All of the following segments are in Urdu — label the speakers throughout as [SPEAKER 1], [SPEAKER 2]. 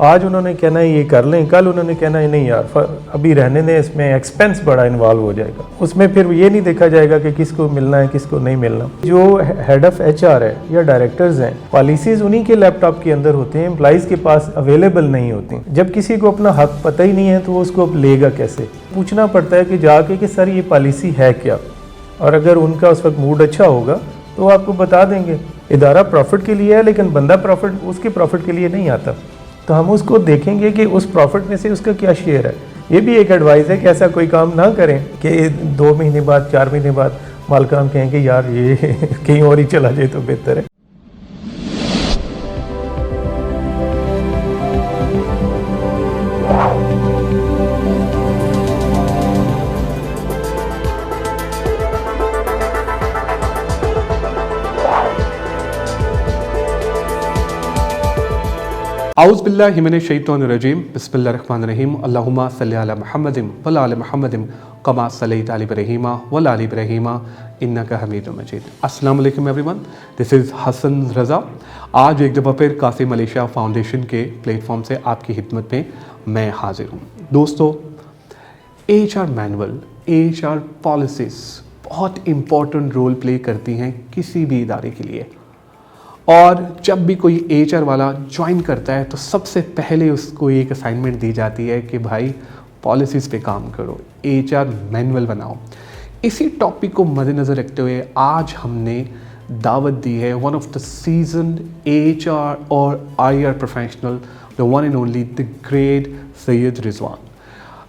[SPEAKER 1] آج انہوں نے کہنا ہے یہ کر لیں, کل انہوں نے کہنا ہے نہیں یار ابھی رہنے دیں, اس میں ایکسپینس بڑا انوالو ہو جائے گا. اس میں پھر یہ نہیں دیکھا جائے گا کہ کس کو ملنا ہے کس کو نہیں ملنا. جو ہیڈ آف ایچ آر ہے یا ڈائریکٹرز ہیں, پالیسیز انہی کے لیپ ٹاپ کے اندر ہوتے ہیں, امپلائیز کے پاس اویلیبل نہیں ہوتی. جب کسی کو اپنا حق پتہ ہی نہیں ہے تو وہ اس کو لے گا کیسے؟ پوچھنا پڑتا ہے کہ جا کے کہ سر یہ پالیسی ہے کیا, اور اگر ان کا اس وقت موڈ اچھا ہوگا تو وہ آپ کو بتا دیں گے. ادارہ پروفٹ کے لیے ہے لیکن بندہ پروفٹ اس کے پروفٹ کے لیے نہیں آتا, تو ہم اس کو دیکھیں گے کہ اس پروفٹ میں سے اس کا کیا شیئر ہے. یہ بھی ایک ایڈوائز ہے کہ ایسا کوئی کام نہ کریں کہ 2 مہینے بعد 4 مہینے بعد مالکان کہیں کہ یار یہ کہیں اور ہی چلا جائے تو بہتر ہے.
[SPEAKER 2] اعوذ باللہ من الشیطان الرجیم, بسم اللہ الرحمن الرحیم. اللہم صلی علی محمد وعلی آل محمد کما صلیت علی ابراہیم وعلی آل ابراہیم انک حمید مجید. السلام علیکم ایوری ون, دس از حسن رضا. آج ایک دفعہ پھر قاسم ملیشیا فاؤنڈیشن کے پلیٹ فارم سے آپ کی خدمت میں حاضر ہوں. دوستو, H R manual, H R policies بہت امپورٹنٹ رول پلے کرتی ہیں کسی بھی ادارے کے لیے. اور جب بھی کوئی ایچ آر والا جوائن کرتا ہے تو سب سے پہلے اس کو ایک اسائنمنٹ دی جاتی ہے کہ بھائی پالیسیز پہ کام کرو, ایچ آر مینول بناؤ. اسی ٹاپک کو مد نظر رکھتے ہوئے آج ہم نے دعوت دی ہے one of the seasoned H R اور I R professional, the one and only the great Syed Rizwan.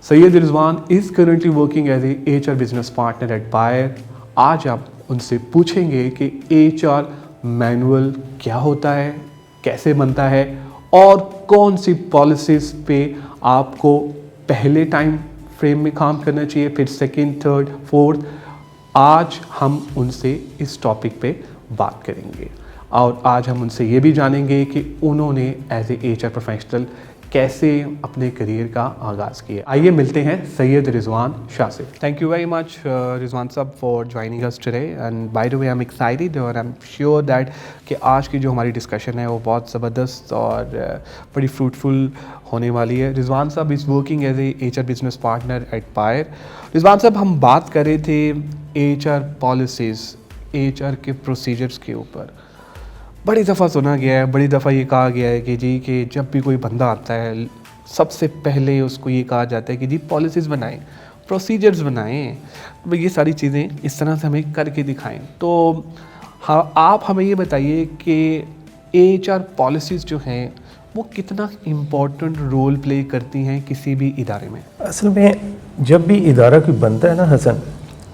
[SPEAKER 2] Syed Rizwan is currently working as a H R business partner at Bayer. آج آپ ان سے پوچھیں گے کہ ایچ آر مینول کیا ہوتا ہے, کیسے بنتا ہے, اور کون سی پالیسیز پہ آپ کو پہلے ٹائم فریم میں کام کرنا چاہیے, پھر سیکنڈ, تھرڈ, فورتھ. آج ہم ان سے اس ٹاپک پہ بات کریں گے اور آج ہم ان سے یہ بھی جانیں گے کہ انہوں نے as a H R professional کیسے اپنے کریئر کا آغاز کیا. آئیے ملتے ہیں سید رضوان شاہ سے. Thank you very much Rizwan sahab for joining اس today, and by the way I am excited اور آئی ایم شیور دیٹ کہ آج کی جو ہماری ڈسکشن ہے وہ بہت زبردست اور بڑی فروٹفل ہونے والی ہے. رضوان صاحب is working as a H R business partner at Bayer. Rizwan صاحب, ہم بات کر رہے تھے H R policies, H R کے پروسیجرز کے اوپر. بڑی دفعہ سنا گیا ہے, بڑی دفعہ یہ کہا گیا ہے کہ جی کہ جب بھی کوئی بندہ آتا ہے سب سے پہلے اس کو یہ کہا جاتا ہے کہ جی پالیسیز بنائیں, پروسیجرز بنائیں, یہ ساری چیزیں اس طرح سے ہمیں کر کے دکھائیں. تو ہاں, آپ ہمیں یہ بتائیے کہ ایچ آر پالیسیز جو ہیں وہ کتنا امپورٹنٹ رول پلے کرتی ہیں کسی بھی ادارے میں.
[SPEAKER 1] اصل میں جب بھی ادارہ کوئی بنتا ہے نا حسن,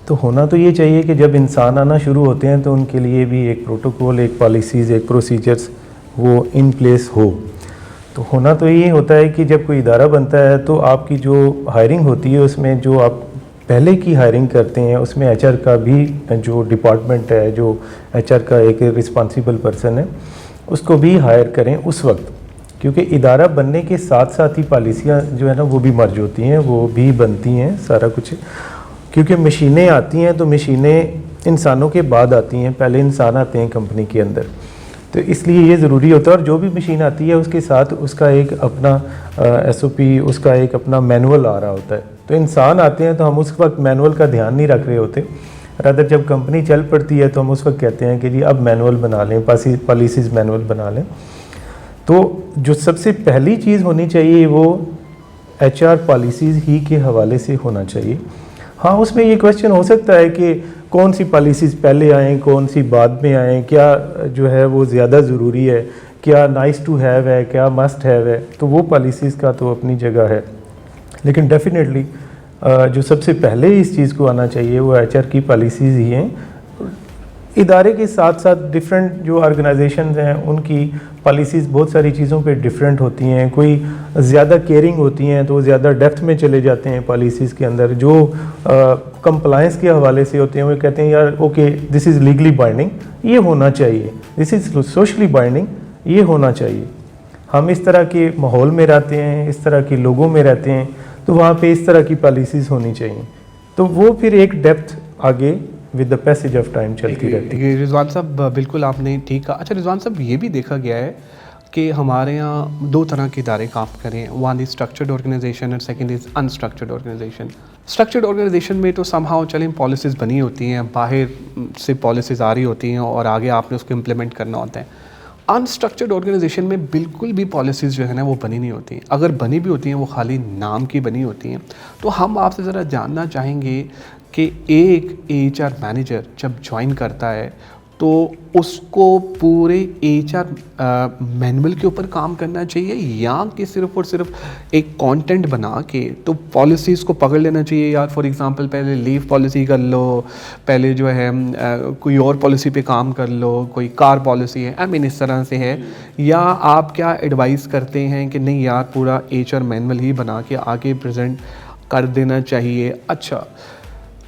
[SPEAKER 1] تو ہونا تو یہ چاہیے کہ جب انسان آنا شروع ہوتے ہیں تو ان کے لیے بھی ایک پروٹوکول, ایک پالیسیز, ایک پروسیجرز وہ ان پلیس ہو. تو ہونا تو یہ ہوتا ہے کہ جب کوئی ادارہ بنتا ہے تو آپ کی جو ہائرنگ ہوتی ہے اس میں جو آپ پہلے کی ہائرنگ کرتے ہیں اس میں ایچ آر کا بھی جو ڈپارٹمنٹ ہے, جو ایچ آر کا ایک رسپانسیبل پرسن ہے, اس کو بھی ہائر کریں اس وقت, کیونکہ ادارہ بننے کے ساتھ ساتھ ہی پالیسیاں جو ہے نا وہ بھی مرج ہوتی ہیں, وہ بھی بنتی ہیں سارا کچھ. کیونکہ مشینیں آتی ہیں تو مشینیں انسانوں کے بعد آتی ہیں, پہلے انسان آتے ہیں کمپنی کے اندر, تو اس لیے یہ ضروری ہوتا ہے. اور جو بھی مشین آتی ہے اس کے ساتھ اس کا ایک اپنا ایس او پی, اس کا ایک اپنا مینول آ رہا ہوتا ہے. تو انسان آتے ہیں تو ہم اس وقت مینول کا دھیان نہیں رکھ رہے ہوتے, رادر جب کمپنی چل پڑتی ہے تو ہم اس وقت کہتے ہیں کہ جی اب مینول بنا لیں, پالیسیز مینول بنا لیں. تو جو سب سے پہلی چیز ہونی چاہیے وہ ایچ آر پالیسیز ہی کے حوالے سے ہونا چاہیے. ہاں, اس میں یہ کویسچن ہو سکتا ہے کہ کون سی پالیسیز پہلے آئیں, کون سی بعد میں آئیں, کیا جو ہے وہ زیادہ ضروری ہے, کیا نائس ٹو ہیو ہے, کیا مسٹ ہیو ہے. تو وہ پالیسیز کا تو اپنی جگہ ہے, لیکن ڈیفینیٹلی جو سب سے پہلے اس چیز کو آنا چاہیے وہ ایچ آر کی پالیسیز ہی ہیں. ادارے کے ساتھ ساتھ ڈفرینٹ جو آرگنائزیشنز ہیں ان کی پالیسیز بہت ساری چیزوں پہ ڈفرینٹ ہوتی ہیں. کوئی زیادہ کیئرنگ ہوتی ہیں تو وہ زیادہ ڈیپتھ میں چلے جاتے ہیں پالیسیز کے اندر. جو کمپلائنس کے حوالے سے ہوتے ہیں وہ کہتے ہیں یار okay this is legally binding, یہ ہونا چاہیے, دس از سوشلی بائنڈنگ, یہ ہونا چاہیے. ہم اس طرح کے ماحول میں رہتے ہیں, اس طرح کے لوگوں میں رہتے ہیں, تو وہاں پہ اس طرح کی پالیسیز ہونی چاہیے. تو وہ پھر ایک ڈیپتھ آگے with the passage of time چلتی رہتی ہے.
[SPEAKER 2] رضوان صاحب بالکل آپ نے ٹھیک کہا. اچھا رضوان صاحب, یہ بھی دیکھا گیا ہے کہ ہمارے یہاں دو طرح کے ادارے کام کریں. ون از اسٹرکچرڈ آرگنائزیشن اور second is unstructured organisation. Structured organisation میں تو سم ہاؤ چلیں پالیسیز بنی ہوتی ہیں, باہر سے پالیسیز آ رہی ہوتی ہیں اور آگے آپ نے اس کو امپلیمنٹ کرنا ہوتا ہے. انسٹرکچرڈ آرگنائزیشن میں بالکل بھی پالیسیز جو ہے نا وہ بنی نہیں ہوتی ہیں. اگر بنی بھی ہوتی ہیں وہ خالی نام کی بنی ہوتی ہیں. تو ہم آپ سے ذرا جاننا چاہیں گے کہ ایک HR مینیجر جب جوائن کرتا ہے تو اس کو پورے HR مینول کے اوپر کام کرنا چاہیے, یا کہ صرف اور صرف ایک کانٹینٹ بنا کے تو پالیسیز کو پکڑ لینا چاہیے. یار فار ایگزامپل پہلے لیو پالیسی کر لو, پہلے جو ہے کوئی اور پالیسی پہ کام کر لو, کوئی کار پالیسی ہے, اس طرح سے ہے. یا آپ کیا ایڈوائز کرتے ہیں کہ نہیں یار پورا HR مینول ہی بنا کے آگے پریزنٹ کر دینا چاہیے؟ اچھا,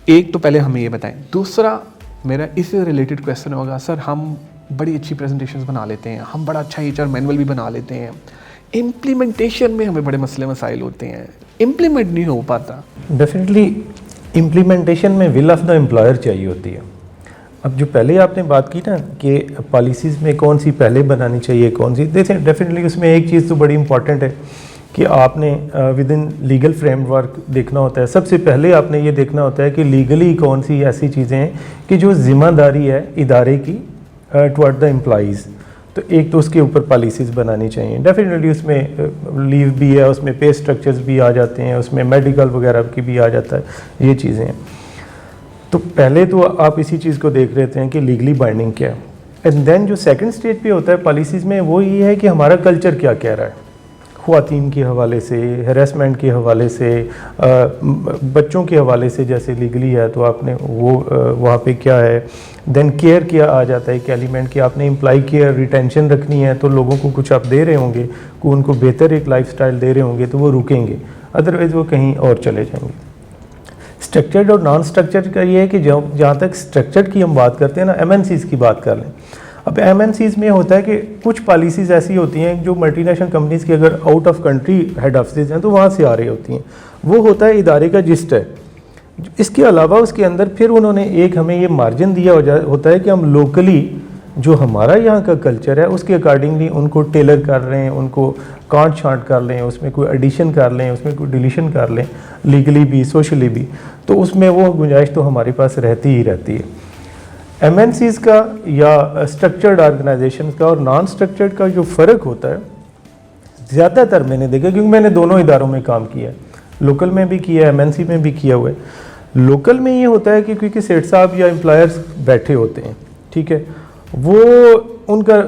[SPEAKER 2] ایک تو پہلے ہمیں یہ بتائیں. دوسرا میرا اس سے ریلیٹڈ کویسچن ہوگا, سر ہم بڑی اچھی پریزنٹیشنز بنا لیتے ہیں, ہم بڑا اچھا HR مینول بھی بنا لیتے ہیں, امپلیمنٹیشن میں ہمیں بڑے مسئلے مسائل ہوتے ہیں, امپلیمنٹ نہیں ہو پاتا.
[SPEAKER 1] ڈیفینیٹلی امپلیمنٹیشن میں ول آف دا امپلائر چاہیے ہوتی ہے. اب جو پہلے آپ نے بات کی نا کہ پالیسیز میں کون سی پہلے بنانی چاہیے کون سی, دیکھیں ڈیفینیٹلی اس میں ایک چیز تو بڑی امپورٹنٹ ہے کہ آپ نے with in legal frame work دیکھنا ہوتا ہے. سب سے پہلے آپ نے یہ دیکھنا ہوتا ہے کہ لیگلی کون سی ایسی چیزیں ہیں کہ جو ذمہ داری ہے ادارے کی ٹورڈ دا امپلائیز. تو ایک تو اس کے اوپر پالیسیز بنانی چاہیے. ڈیفینیٹلی اس میں لیو بھی ہے, اس میں پے اسٹرکچرز بھی آ جاتے ہیں, اس میں میڈیکل وغیرہ کی بھی آ جاتا ہے, یہ چیزیں ہیں. تو پہلے تو آپ اسی چیز کو دیکھ رہتے ہیں کہ لیگلی بائنڈنگ کیا ہے. اینڈ دین جو سیکنڈ اسٹیج پہ ہوتا ہے پالیسیز میں وہ یہ ہے کہ ہمارا کلچر کیا کہہ رہا ہے, خواتین کے حوالے سے, ہیراسمنٹ کے حوالے سے, بچوں کے حوالے سے جیسے لیگلی ہے تو آپ نے وہ وہاں پہ کیا ہے. دین کیئر کیا آ جاتا ہے ایک ایلیمنٹ کہ آپ نے امپلائی کیئر ریٹینشن رکھنی ہے تو لوگوں کو کچھ آپ دے رہے ہوں گے, کو ان کو بہتر ایک لائف سٹائل دے رہے ہوں گے تو وہ رکیں گے, ادروائز وہ کہیں اور چلے جائیں گے. اسٹرکچرڈ اور نان اسٹرکچرڈ کا یہ ہے کہ جہاں تک اسٹرکچرڈ کی ہم بات کرتے ہیں نا, MNCs کی بات کر لیں. اب MNCs میں ہوتا ہے کہ کچھ پالیسیز ایسی ہوتی ہیں جو ملٹی نیشنل کمپنیز کی اگر out of country head offices ہیں تو وہاں سے آ رہی ہوتی ہیں. وہ ہوتا ہے ادارے کا جسٹ ہے. اس کے علاوہ اس کے اندر پھر انہوں نے ایک ہمیں یہ مارجن دیا ہوتا ہے کہ ہم لوکلی جو ہمارا یہاں کا کلچر ہے اس کے اکارڈنگلی ان کو ٹیلر کر رہے ہیں, ان کو کانٹ چھانٹ کر لیں, اس میں کوئی ایڈیشن کر لیں, اس میں کوئی ڈیلیشن کر لیں, لیگلی بھی سوشلی بھی. تو اس میں وہ گنجائش تو ہمارے پاس رہتی ہی رہتی ہے. MNCs کا یا اسٹرکچرڈ آرگنائزیشن کا اور نان اسٹرکچرڈ کا جو فرق ہوتا ہے زیادہ تر میں نے دیکھا, کیونکہ میں نے دونوں اداروں میں کام کیا ہے, لوکل میں بھی کیا ہے, MNC میں بھی کیا ہوا ہے. لوکل میں یہ ہوتا ہے کہ کیونکہ سیٹ صاحب یا امپلائرز بیٹھے ہوتے ہیں, ٹھیک ہے, وہ ان کا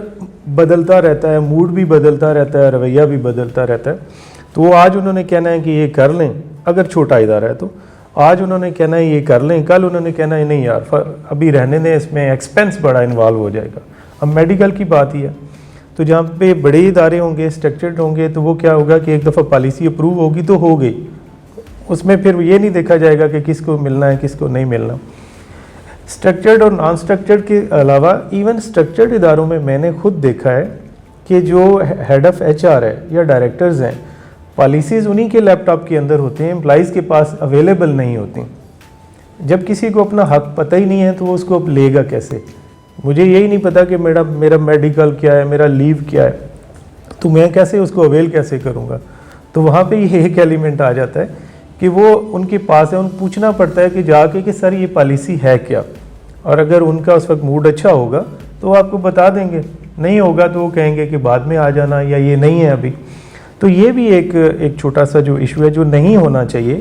[SPEAKER 1] بدلتا رہتا ہے, موڈ بھی بدلتا رہتا ہے, رویہ بھی بدلتا رہتا ہے. تو وہ آج انہوں نے کہنا ہے کہ یہ کر لیں, اگر چھوٹا ادارہ ہے تو آج انہوں نے کہنا ہے یہ کر لیں, کل انہوں نے کہنا ہے نہیں یار ابھی رہنے دیں, اس میں ایکسپینس بڑا انوالو ہو جائے گا. اب میڈیکل کی بات ہی ہے تو جہاں پہ بڑے ادارے ہوں گے, اسٹرکچرڈ ہوں گے, تو وہ کیا ہوگا کہ ایک دفعہ پالیسی اپروو ہوگی تو ہو گئی, اس میں پھر یہ نہیں دیکھا جائے گا کہ کس کو ملنا ہے کس کو نہیں ملنا. اسٹرکچرڈ اور نان اسٹرکچرڈ کے علاوہ ایون اسٹرکچرڈ اداروں میں نے خود دیکھا ہے کہ جو ہیڈ آف HR ہے یا ڈائریکٹرز ہیں, پالیسیز انہی کے لیپ ٹاپ کے اندر ہوتے ہیں, امپلائیز کے پاس اویلیبل نہیں ہوتی. جب کسی کو اپنا حق پتہ ہی نہیں ہے تو وہ اس کو اب لے گا کیسے؟ مجھے یہی نہیں پتا کہ میرا میڈیکل کیا ہے, میرا لیو کیا ہے, تو میں کیسے اس کو اویل کیسے کروں گا؟ تو وہاں پہ یہ ایک ایلیمنٹ آ جاتا ہے کہ وہ ان کے پاس ہے, ان پوچھنا پڑتا ہے کہ جا کے کہ سر یہ پالیسی ہے کیا, اور اگر ان کا اس وقت موڈ اچھا ہوگا تو وہ آپ کو بتا دیں گے, نہیں ہوگا تو وہ کہیں گے کہ بعد میں آ جانا یا یہ نہیں ہے ابھی. تو یہ بھی ایک چھوٹا سا جو ایشو ہے جو نہیں ہونا چاہیے.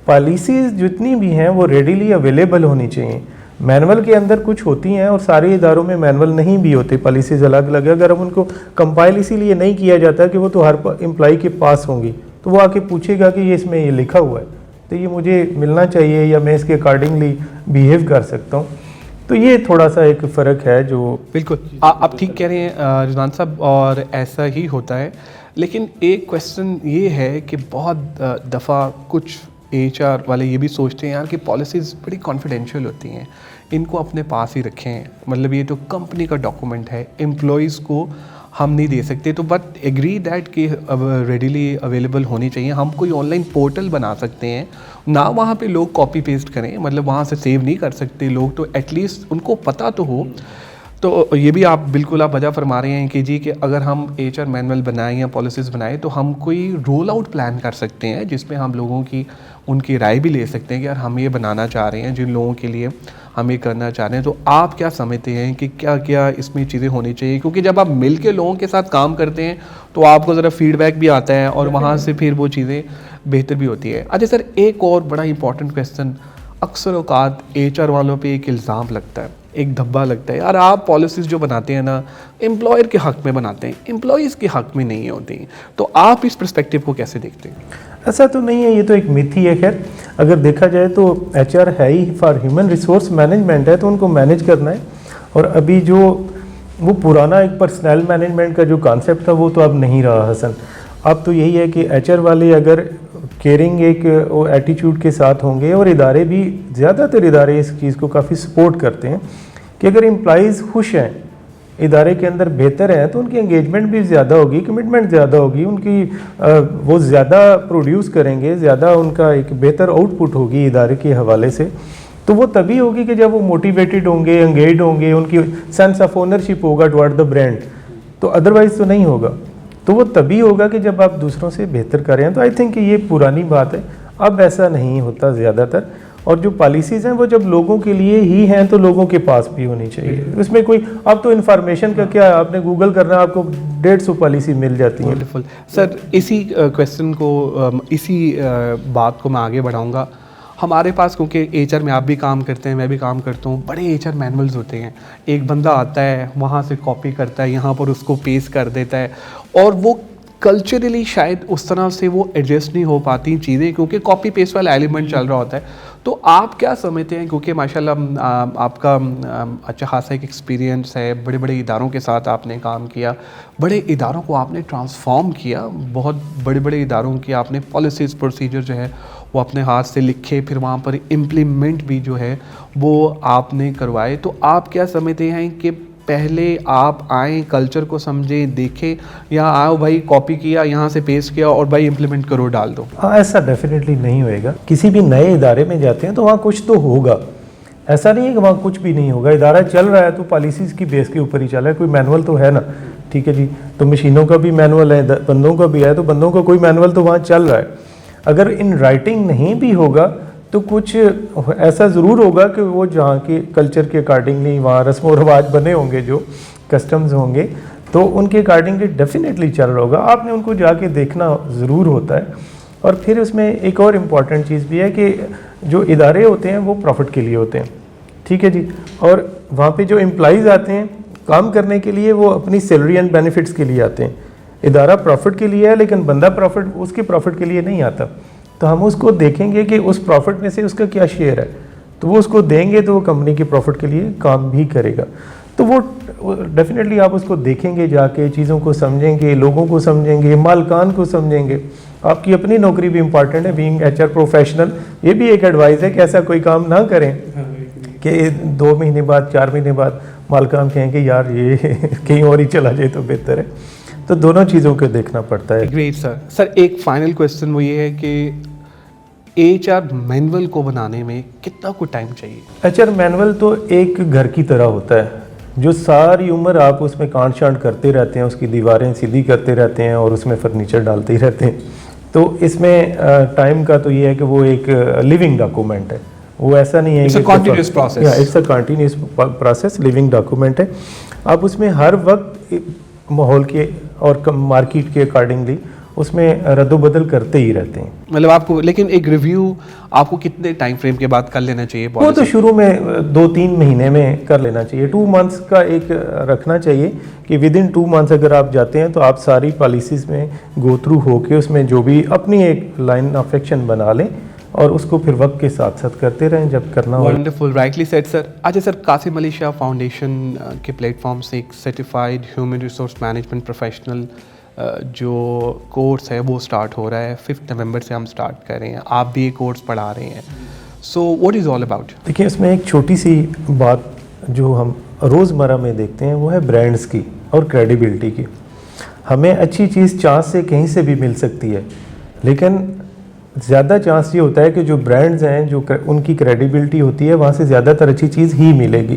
[SPEAKER 1] پالیسیز جتنی بھی ہیں وہ ریڈیلی اویلیبل ہونی چاہیے. مینول کے اندر کچھ ہوتی ہیں اور سارے اداروں میں مینول نہیں بھی ہوتے, پالیسیز الگ الگ ہے. اگر ہم ان کو کمپائل اسی لیے نہیں کیا جاتا کہ وہ تو ہر امپلائی کے پاس ہوں گی, تو وہ آ کے پوچھے گا کہ یہ اس میں یہ لکھا ہوا ہے تو یہ مجھے ملنا چاہیے یا میں اس کے اکارڈنگلی بیہیو کر سکتا ہوں. تو یہ تھوڑا سا ایک فرق ہے جو
[SPEAKER 2] بالکل آپ ٹھیک کہہ رہے ہیں رضوان صاحب, اور ایسا ہی ہوتا ہے. لیکن ایک کویسچن یہ ہے کہ بہت دفعہ کچھ HR والے یہ بھی سوچتے ہیں یار کہ پالیسیز بڑی کانفیڈینشیل ہوتی ہیں, ان کو اپنے پاس ہی رکھیں, مطلب یہ تو کمپنی کا ڈاکومنٹ ہے, امپلائیز کو ہم نہیں دے سکتے. تو بٹ ایگری دیٹ کہ ریڈیلی اویلیبل ہونی چاہیے. ہم کوئی آن لائن پورٹل بنا سکتے ہیں نہ, وہاں پہ لوگ کاپی پیسٹ کریں, مطلب وہاں سے سیو نہیں کر سکتے لوگ, تو ایٹ لیسٹ ان کو پتہ تو ہو. تو یہ بھی آپ بالکل آپ وجہ فرما رہے ہیں کہ جی کہ اگر ہم ایچ آر مینول بنائیں یا پالیسیز بنائیں تو ہم کوئی رول آؤٹ پلان کر سکتے ہیں جس میں ہم لوگوں کی ان کی رائے بھی لے سکتے ہیں کہ یار ہم یہ بنانا چاہ رہے ہیں جن لوگوں کے لیے ہم یہ کرنا چاہ رہے ہیں. تو آپ کیا سمجھتے ہیں کہ کیا کیا اس میں چیزیں ہونی چاہیے؟ کیونکہ جب آپ مل کے لوگوں کے ساتھ کام کرتے ہیں تو آپ کو ذرا فیڈ بیک بھی آتا ہے اور وہاں سے پھر وہ چیزیں بہتر بھی ہوتی ہے. اچھا سر، ایک اور بڑا امپورٹنٹ کویسچن، اکثر اوقات ایچ آر والوں پہ ایک الزام لگتا ہے، ایک دھبا لگتا ہے، یار آپ پالیسیز جو بناتے ہیں نا امپلائر کے حق میں بناتے ہیں، امپلائیز کے حق میں نہیں ہوتی ہیں. تو آپ اس پرسپیکٹیو کو کیسے دیکھتے ہیں؟
[SPEAKER 1] ایسا تو نہیں ہے، یہ تو ایک میتھ ہی ہے. خیر اگر دیکھا جائے تو ایچ آر ہے ہی فار ہیومن ریسورس مینجمنٹ ہے، تو ان کو مینیج کرنا ہے. اور ابھی جو وہ پرانا ایک پرسنل مینجمنٹ کا جو کانسیپٹ تھا وہ تو اب نہیں رہا حسن. اب تو یہی ہے کہ ایچ آر والے اگر کیئرنگ ایک ایٹیچیوڈ کے ساتھ ہوں گے، اور ادارے بھی، زیادہ تر ادارے اس چیز کو کافی سپورٹ کرتے ہیں کہ اگر امپلائیز خوش ہیں، ادارے کے اندر بہتر ہیں، تو ان کی انگیجمنٹ بھی زیادہ ہوگی، کمٹمنٹ زیادہ ہوگی، ان کی وہ زیادہ پروڈیوس کریں گے، زیادہ ان کا ایک بہتر آؤٹ پٹ ہوگی ادارے کے حوالے سے. تو وہ تبھی ہوگی کہ جب وہ موٹیویٹڈ ہوں گے، انگیجڈ ہوں گے، ان کی سینس آف اونرشپ ہوگا ٹوارڈ دا برانڈ. تو ادروائز تو نہیں ہوگا. تو وہ تبھی ہوگا کہ جب آپ دوسروں سے بہتر کریں. تو آئی تھنک کہ یہ پرانی بات ہے، اب ایسا نہیں ہوتا زیادہ تر. اور جو پالیسیز ہیں وہ جب لوگوں کے لیے ہی ہیں تو لوگوں کے پاس بھی ہونی چاہیے. اس میں کوئی، اب تو انفارمیشن کا کیا ہے، آپ نے گوگل کرنا، آپ کو 150 پالیسی مل جاتی ہیں.
[SPEAKER 2] ونڈرفل سر، اسی کویسچن کو، اسی بات کو میں آگے بڑھاؤں گا. ہمارے پاس کیونکہ ایچ آر میں آپ بھی کام کرتے ہیں، میں بھی کام کرتا ہوں، بڑے ایچ آر مینولز ہوتے ہیں. ایک بندہ آتا ہے وہاں سے کاپی کرتا ہے، یہاں پر اس کو پیسٹ کر دیتا ہے، اور وہ کلچرلی شاید اس طرح سے وہ ایڈجسٹ نہیں ہو پاتی چیزیں کیونکہ کاپی پیسٹ والا ایلیمنٹ چل رہا ہوتا ہے. تو آپ کیا سمجھتے ہیں، کیونکہ ماشاءاللہ آپ کا اچھا خاصا ایک ایکسپیرینس ہے، بڑے بڑے اداروں کے ساتھ آپ نے کام کیا، بڑے اداروں کو آپ نے ٹرانسفارم کیا، بہت بڑے بڑے اداروں کی آپ نے پالیسیز پروسیجر جو ہے وہ اپنے ہاتھ سے لکھے، پھر وہاں پر امپلیمنٹ بھی جو ہے وہ آپ نے کروائے. تو آپ کیا سمجھتے ہیں کہ پہلے آپ آئیں، کلچر کو سمجھیں، دیکھیں، یا آؤ بھائی کاپی کیا، یہاں سے پیسٹ کیا اور بھائی امپلیمنٹ کرو، ڈال دو؟
[SPEAKER 1] ایسا ڈیفینیٹلی نہیں ہوئے گا. کسی بھی نئے ادارے میں جاتے ہیں تو وہاں کچھ تو ہوگا. ایسا نہیں ہے کہ وہاں کچھ بھی نہیں ہوگا. ادارہ چل رہا ہے تو پالیسیز کی بیس کے اوپر ہی چل رہا ہے، کوئی مینول تو ہے نا. ٹھیک ہے جی، تو مشینوں کا بھی مینول ہے، بندوں کا بھی ہے، تو بندوں کا کوئی مینول تو وہاں چل رہا ہے. اگر ان رائٹنگ نہیں بھی ہوگا تو کچھ ایسا ضرور ہوگا کہ وہ جہاں کے کلچر کے اکارڈنگلی وہاں رسم و رواج بنے ہوں گے، جو کسٹمز ہوں گے، تو ان کے اکارڈنگلی ڈیفینیٹلی چل رہا ہوگا. آپ نے ان کو جا کے دیکھنا ضرور ہوتا ہے. اور پھر اس میں ایک اور امپورٹنٹ چیز بھی ہے کہ جو ادارے ہوتے ہیں وہ پروفٹ کے لیے ہوتے ہیں. ٹھیک ہے جی، اور وہاں پہ جو امپلائیز آتے ہیں کام کرنے کے لیے وہ اپنی سیلری اینڈ بینیفٹس کے لیے آتے ہیں. ادارہ پروفٹ کے لیے ہے لیکن بندہ پروفٹ اس کے پروفٹ کے لیے نہیں آتا. تو ہم اس کو دیکھیں گے کہ اس پروفٹ میں سے اس کا کیا شیئر ہے، تو وہ اس کو دیں گے تو وہ کمپنی کے پروفٹ کے لیے کام بھی کرے گا. تو وہ ڈیفینیٹلی آپ اس کو دیکھیں گے، جا کے چیزوں کو سمجھیں گے، لوگوں کو سمجھیں گے، مالکان کو سمجھیں گے. آپ کی اپنی نوکری بھی امپارٹنٹ ہے، بینگ ایچ آر پروفیشنل. یہ بھی ایک ایڈوائز ہے کہ ایسا کوئی کام نہ کریں کہ 2 مہینے بعد 4 مہینے بعد مالکان کہیں کہ یار یہ کہیں اور ہی چلا جائے تو بہتر ہے. تو دونوں چیزوں کو دیکھنا پڑتا ہے.
[SPEAKER 2] گریٹ سر. سر ایک فائنل کویسچن وہ یہ ہے کہ ایچ آر مینول کو بنانے میں کتنا کوئی ٹائم چاہیے؟
[SPEAKER 1] ایچ آر مینول تو ایک گھر کی طرح ہوتا ہے جو ساری عمر آپ اس میں کانٹ شانٹ کرتے رہتے ہیں، اس کی دیواریں سیدھی کرتے رہتے ہیں اور اس میں فرنیچر ڈالتے ہی رہتے ہیں. تو اس میں ٹائم کا تو یہ ہے کہ وہ ایک لیونگ ڈاکومنٹ ہے. وہ ایسا نہیں ہے
[SPEAKER 2] it's a continuous process.
[SPEAKER 1] It's a continuous process, living document ہے. آپ اس میں ہر وقت ماحول کے اور مارکیٹ کے اکارڈنگلی اس میں رد و بدل کرتے ہی رہتے ہیں.
[SPEAKER 2] مطلب آپ کو، لیکن ایک ریویو آپ کو کتنے ٹائم فریم کے بعد کر لینا چاہیے؟
[SPEAKER 1] وہ تو شروع میں 2-3 مہینے میں کر لینا چاہیے. 2 months کا ایک رکھنا چاہیے کہ ود ان 2 months اگر آپ جاتے ہیں تو آپ ساری پالیسیز میں گو تھرو ہو کے اس میں جو بھی اپنی ایک لائن آف ایکشن بنا لیں اور اس کو پھر وقت کے ساتھ ساتھ کرتے رہیں جب کرنا ہو.
[SPEAKER 2] ونڈرفل، رائٹلی سیڈ سر. اچھا سر، قاسم علی شاہ فاؤنڈیشن کے پلیٹ فارم سے ایک certified human resource management professional جو کورس ہے وہ سٹارٹ ہو رہا ہے. 5 نومبر سے ہم سٹارٹ کر رہے ہیں. آپ بھی یہ کورس پڑھا رہے ہیں. So what is all about?
[SPEAKER 1] دیکھیے، اس میں ایک چھوٹی سی بات جو ہم روزمرہ میں دیکھتے ہیں وہ ہے برانڈز کی اور کریڈیبلٹی کی. ہمیں اچھی چیز چانس سے کہیں سے بھی مل سکتی ہے، لیکن زیادہ چانس یہ ہوتا ہے کہ جو برانڈز ہیں، جو ان کی کریڈیبلٹی ہوتی ہے، وہاں سے زیادہ تر اچھی چیز ہی ملے گی.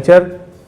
[SPEAKER 1] HR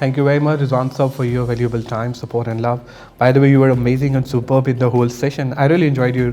[SPEAKER 2] Thank you very much, Rizwan sir, for your valuable time, support and love. By the way, you were amazing and superb in the whole session. I really enjoyed your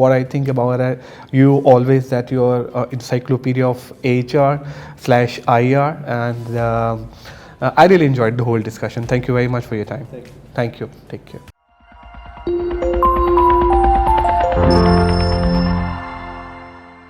[SPEAKER 2] what I think about it, you always that your encyclopedia of HR/IR, and I really enjoyed the whole discussion. Thank you very much for your time. Thank you. Take care.